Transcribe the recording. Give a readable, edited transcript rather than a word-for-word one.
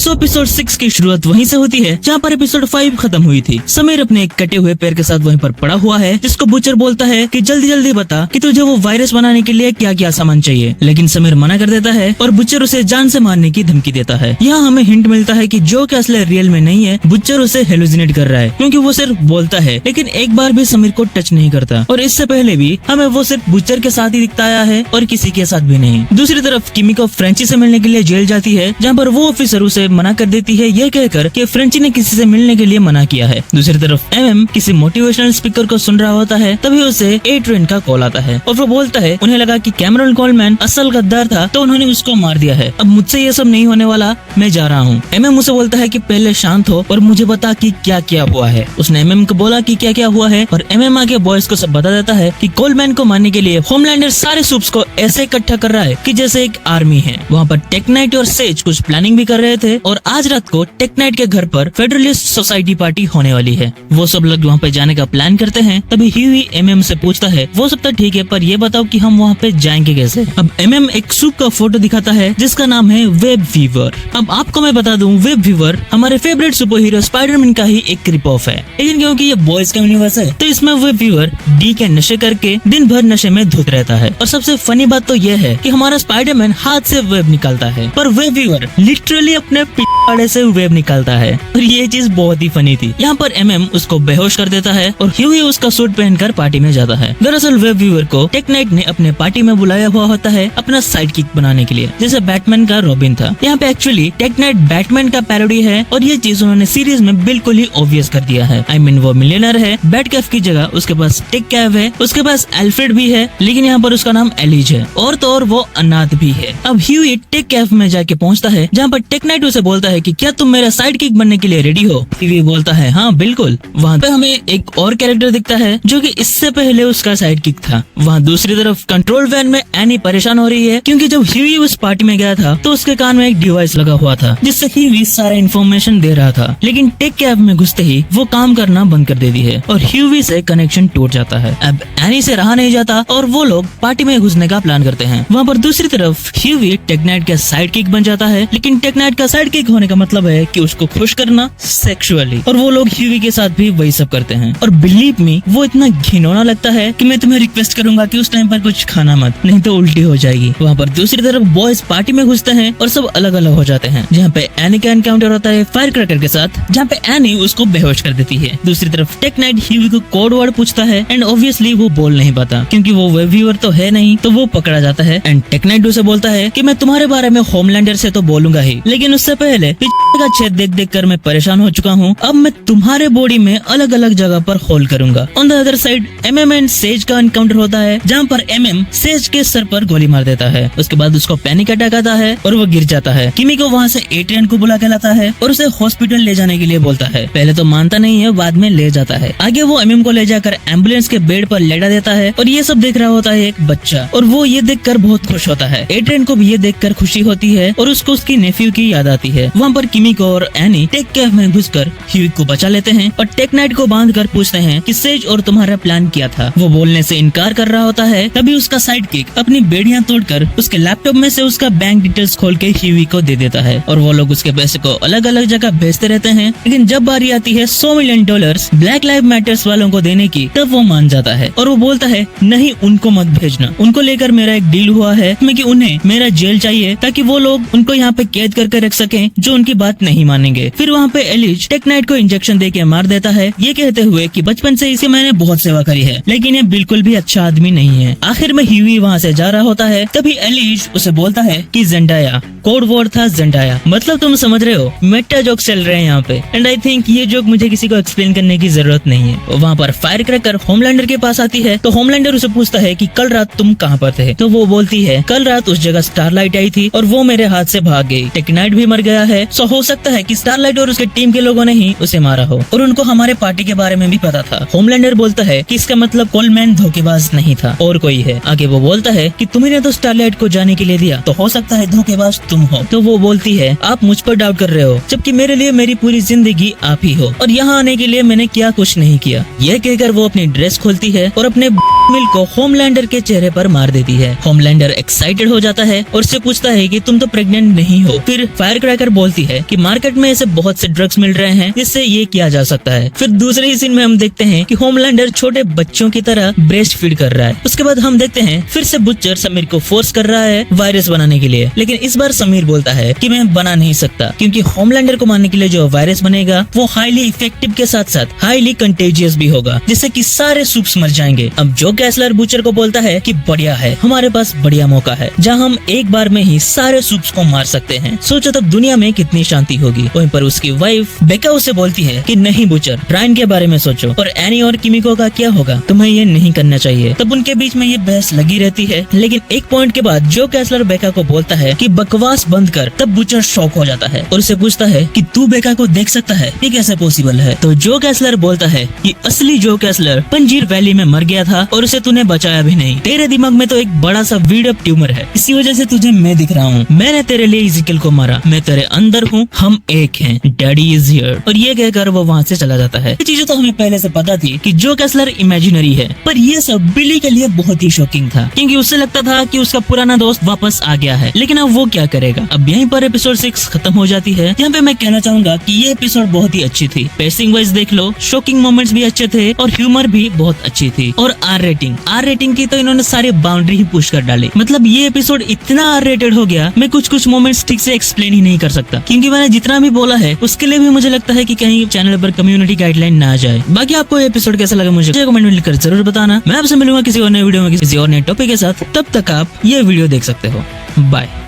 सो episode 6 की शुरुआत वहीं से होती है जहाँ पर एपिसोड 5 खत्म हुई थी। समीर अपने एक कटे हुए पैर के साथ वहीं पर पड़ा हुआ है, जिसको बुचर बोलता है कि जल्दी जल्दी बता कि तुझे वो वायरस बनाने के लिए क्या क्या सामान चाहिए, लेकिन समीर मना कर देता है और बुचर उसे जान से मारने की धमकी देता है। यहाँ हमें हिंट मिलता है कि जो कि असली रियल में नहीं है, बुचर उसे हेलुसिनेट कर रहा है क्योंकि वो सिर्फ बोलता है लेकिन एक बार भी समीर को टच नहीं करता, और इससे पहले भी हमें वो सिर्फ बुचर के साथ ही दिखता आया है और किसी के साथ भी नहीं। दूसरी तरफ किमिको फ्रेंची से मिलने के लिए जेल जाती है, जहाँ पर वो ऑफिसर उसे मना कर देती है ये कहकर कि फ्रेंची ने किसी से मिलने के लिए मना किया है। दूसरी तरफ एमएम किसी मोटिवेशनल स्पीकर को सुन रहा होता है, तभी उसे ए ट्रेन का कॉल आता है और वो बोलता है उन्हें लगा कि कैमरन कोलमैन असल गद्दार था तो उन्होंने उसको मार दिया है, अब मुझसे ये सब नहीं होने वाला, मैं जा रहा हूँ। एमएम उसे बोलता है कि पहले शांत हो और मुझे बता कि क्या क्या हुआ है। उसने एमएम को बोला कि क्या क्या हुआ है और एमएम आगे बॉयज को सब बता देता है कि कोलमैन को मारने के लिए होमलैंडर सारे सूप्स को ऐसे इकट्ठा कर रहा है कि जैसे एक आर्मी है। वहाँ पर टेक नाइट और सेज कुछ प्लानिंग भी कर रहे थे और आज रात को टेक नाइट के घर पर फेडरलिस्ट सोसाइटी पार्टी होने वाली है। वो सब लोग वहाँ पे जाने का प्लान करते हैं, तभी ह्यूई एमएम से पूछता है वो सब तो ठीक है पर ये बताओ कि हम वहाँ पे जाएंगे कैसे। अब एमएम एक सूप का फोटो दिखाता है जिसका नाम है वेब वीवर। अब आपको मैं बता दूं वेब वीवर हमारे फेवरेट सुपर हीरो स्पाइडरमैन का ही एक रिप ऑफ है, लेकिन क्योंकि ये बॉयज का यूनिवर्स है तो इसमें वेब वीवर डी के नशे करके दिन भर नशे में धुत रहता है। और सबसे फनी बात तो यह है कि हमारा स्पाइडरमैन हाथ से वेब निकालता है पर वेब वीवर लिटरली अपने पिटाड़े से वेब निकालता है, और ये चीज बहुत ही फनी थी। यहाँ पर एमएम उसको बेहोश कर देता है और ह्यूई उसका सूट पहनकर पार्टी में जाता है। दरअसल वेब वीवर को टेक नाइट ने अपने पार्टी में बुलाया हुआ होता है अपना साइड किक बनाने के लिए, जैसे बैटमैन का रॉबिन था। यहाँ पे एक्चुअली टेक नाइट बैटमैन का पैरोडी है और ये चीज उन्होंने सीरीज में बिल्कुल ही ऑब्वियस कर दिया है। I mean, वो मिलियनर है, बैट कैफ की जगह उसके पास टेक कैफ है, उसके पास एल्फ्रेड भी है लेकिन यहाँ पर उसका नाम एलिज है, और तो और वो अनाथ भी है। अब ह्यूई टेक कैफ में जाके पहुँचता है जहाँ पर टेक नाइट उसे बोलता है कि क्या तुम मेरा साइड किक बनने के लिए रेडी हो। ह्यूई बोलता है हाँ बिल्कुल। वहाँ पे हमें एक और कैरेक्टर दिखता है जो कि इससे पहले उसका साइड किक था। वहाँ दूसरी तरफ कंट्रोल वैन में एनी परेशान हो रही है क्योंकि जब ह्यूई उस पार्टी में गया था तो उसके कान में एक डिवाइस लगा हुआ था जिससे ह्यूई सारा इन्फॉर्मेशन दे रहा था, लेकिन टेक कैफ में घुसते ही वो काम करना बंद कर देती है और ह्यूई से कनेक्शन टूट जाता है। अब एनी से रहा नहीं जाता और वो लोग पार्टी में घुसने का प्लान करते हैं। वहाँ पर दूसरी तरफ ह्यूई टेक नाइट का साइड किक बन जाता है, लेकिन टेक नाइट का साइड किक होने का मतलब है कि उसको खुश करना सेक्सुअली, और वो लोग ह्यूई के साथ भी वही सब करते हैं। और बिलीव मी वो इतना घिनौना लगता है कि मैं तुम्हें रिक्वेस्ट करूंगा कि उस टाइम पर कुछ खाना मत, नहीं तो उल्टी हो जाएगी। वहाँ पर दूसरी तरफ बॉयज पार्टी में घुसते हैं और सब अलग अलग हो जाते हैं, जहाँ पे एनी का एनकाउंटर होता है फायर क्रैकर के साथ, जहाँ पे एनी उसको बेहोश कर देती है। दूसरी तरफ टेक नाइट ह्यूई को कोड वर्ड पूछता है एंड ऑब्वियसली वो बोल नहीं पाता क्योंकि वो वेब व्यूअर तो है नहीं, तो वो पकड़ा जाता है एंड टेक नाइट उसे बोलता है कि मैं तुम्हारे बारे में होमलैंडर से तो बोलूंगा ही, लेकिन उससे पहले पीछे का छेद देख देख कर मैं परेशान हो चुका हूँ। अब मैं तुम्हारे बॉडी में अलग अलग जगह पर होल करूंगा। On the other side MM and says का एनकाउंटर होता है जहाँ पर एमएम सेज के सर पर गोली मार देता है। उसके बाद उसको पैनिक अटैक आता है और वो गिर जाता है। किमिको वहाँ से एट्रियन को बुला के लाता है और उसे हॉस्पिटल ले जाने के लिए बोलता है। पहले तो मानता नहीं है, बाद में ले जाता है। आगे वो एमएम को ले जाकर एम्बुलेंस के बेड पर लेटा देता है और ये सब देख रहा होता है एक बच्चा, और वो ये देखकर बहुत खुश होता है। एट्रियन को भी ये देखकर खुशी होती है और उसको उसकी नेफ्यू की याद आती है। वहाँ पर किमिको और एनी टेक कैफ में घुसकर ह्यूई को बचा लेते हैं और टेक नाइट को बांध कर पूछते हैं कि सेज और तुम्हारा प्लान क्या था। वो बोलने से इनकार कर रहा होता है। तभी उसका साइड किक अपनी बेड़ियां तोड़कर उसके लैपटॉप में से उसका बैंक डिटेल्स खोल के ह्यूई को दे देता है और वो लोग उसके पैसे को अलग अलग जगह भेजते रहते हैं। लेकिन जब बारी आती है $100 मिलियन ब्लैक लाइव मैटर्स वालों को देने की, तब वो मान जाता है और वो बोलता है नहीं उनको मत भेजना, उनको लेकर मेरा एक डील हुआ है कि उन्हें मेरा जेल चाहिए ताकि वो लोग उनको यहाँ पे कैद करके रख सकें जो उनकी बात नहीं मानेंगे। फिर वहाँ पे एलिज टेक नाइट को इंजेक्शन देके मार देता है, ये कहते हुए कि बचपन से इसे मैंने बहुत सेवा करी है लेकिन ये बिल्कुल भी अच्छा आदमी नहीं है। आखिर में ह्यूई वहाँ से जा रहा होता है, तभी एलिज उसे बोलता है कि जेंडाया, कोड वर्ड था जेंडाया, मतलब तुम समझ रहे हो, मेटा जोक चल रहे हैं यहाँ पे एंड आई थिंक ये जोक मुझे किसी को एक्सप्लेन करने की जरूरत नहीं है। वहाँ पर फायर क्रैकर होमलैंडर के पास आती है तो होमलैंडर उसे पूछता है कि कल रात तुम कहाँ पर थे, तो वो बोलती है कल रात उस जगह स्टारलाइट आई थी और वो मेरे हाथ से भाग गई। टेक नाइट भी मर गया है, सो हो सकता है कि स्टारलाइट और उसके टीम के लोगों ने ही उसे मारा हो और उनको हमारे पार्टी के बारे में भी पता था। होमलैंडर बोलता है कि इसका मतलब कोलमैन धोखेबाज नहीं था और कोई है। आगे वो बोलता है कि तुम्हें तो स्टारलाइट को जाने के लिए दिया, तो हो सकता है धोखेबाज तुम हो। तो वो बोलती है आप मुझ पर डाउट कर रहे हो, जबकि मेरे लिए मेरी पूरी जिंदगी आप ही हो और यहाँ आने के लिए मैंने क्या कुछ नहीं किया। यह कहकर वो अपनी ड्रेस खोलती है और अपने मिल को होमलैंडर के चेहरे पर मार देती है। होमलैंडर एक्साइटेड हो जाता है और उससे पूछता है कि तुम तो प्रेग्नेंट नहीं हो। फिर फायर क्रैकर बोलती है कि मार्केट में ऐसे बहुत से ड्रग्स मिल रहे हैं जिससे ये किया जा सकता है। फिर दूसरे ही सीन में हम देखते हैं कि होमलैंडर छोटे बच्चों की तरह ब्रेस्ट फीड कर रहा है। उसके बाद हम देखते हैं फिर से बुचर समीर को फोर्स कर रहा है वायरस बनाने के लिए, लेकिन इस बार समीर बोलता है कि मैं बना नहीं सकता, क्योंकि होमलैंडर को मारने के लिए जो वायरस बनेगा वो हाईली इफेक्टिव के साथ साथ हाईली कंटेजियस भी होगा, जिससे कि सारे सूप्स मर जाएंगे। अब जो कैसलर बुचर को बोलता है कि बढ़िया है, हमारे पास बढ़िया मौका है जहां हम एक बार में ही सारे सूप्स को मार सकते हैं। सोचो तब दुनिया में कितनी शांति होगी। वहीं पर उसकी वाइफ बेका उसे बोलती है कि नहीं बुचर, ब्रायन के बारे में सोचो और एनी और किमिको का क्या होगा, तुम्हें ये नहीं करना चाहिए। तब उनके बीच में ये बहस लगी रहती है, लेकिन एक पॉइंट के बाद जो कैसलर बेका को बोलता है कि बकवास बंद कर, तब बुचर शॉक हो जाता है और उसे पूछता है कि तू बेका को देख सकता है, ये कैसे पॉसिबल है। तो जो कैसलर बोलता है कि असली जो कैसलर पंजीर वैली में मर गया था और उसे तूने बचाया भी नहीं, तेरे दिमाग में तो एक बड़ा सा वीड अप ट्यूमर है, इसी वजह से तुझे मैं दिख रहा हूँ। मैंने तेरे लिए इज़िकल को मारा, मैं तेरे अंदर हूँ, हम एक हैं, डैडी इज हियर। और ये कहकर वो वहाँ से चला जाता है। ये चीजें तो हमें पहले से पता थी कि जो कैसलर इमेजिनरी है, पर ये सब बिली के लिए बहुत ही शॉकिंग था, क्योंकि उसे लगता था कि उसका पुराना दोस्त वापस आ गया है। लेकिन अब वो क्या करेगा। अब यहीं पर एपिसोड 6 खत्म हो जाती है। यहाँ पे मैं कहना चाहूंगा कि ये एपिसोड बहुत ही अच्छी थी। पेसिंग वाइज देख लो, शॉकिंग मोमेंट्स भी अच्छे थे और ह्यूमर भी बहुत अच्छी थी। और आर रेटिंग की तो इन्होंने सारी बाउंड्री ही पुश कर डाली। मतलब ये एपिसोड इतना आर रेटेड हो गया, मैं कुछ मोमेंट्स ठीक से एक्सप्लेन ही नहीं कर सकता, क्योंकि मैंने जितना भी बोला है उसके लिए भी मुझे लगता है कि कहीं चैनल पर कम्युनिटी गाइडलाइन ना आ जाए। बाकी आपको ये एपिसोड कैसा लगा मुझे कमेंट में लिखकर जरूर बताना। मैं आपसे मिलूंगा किसी और नए वीडियो में किसी और नए टॉपिक के साथ। तब तक आप ये वीडियो देख सकते हो। बाय।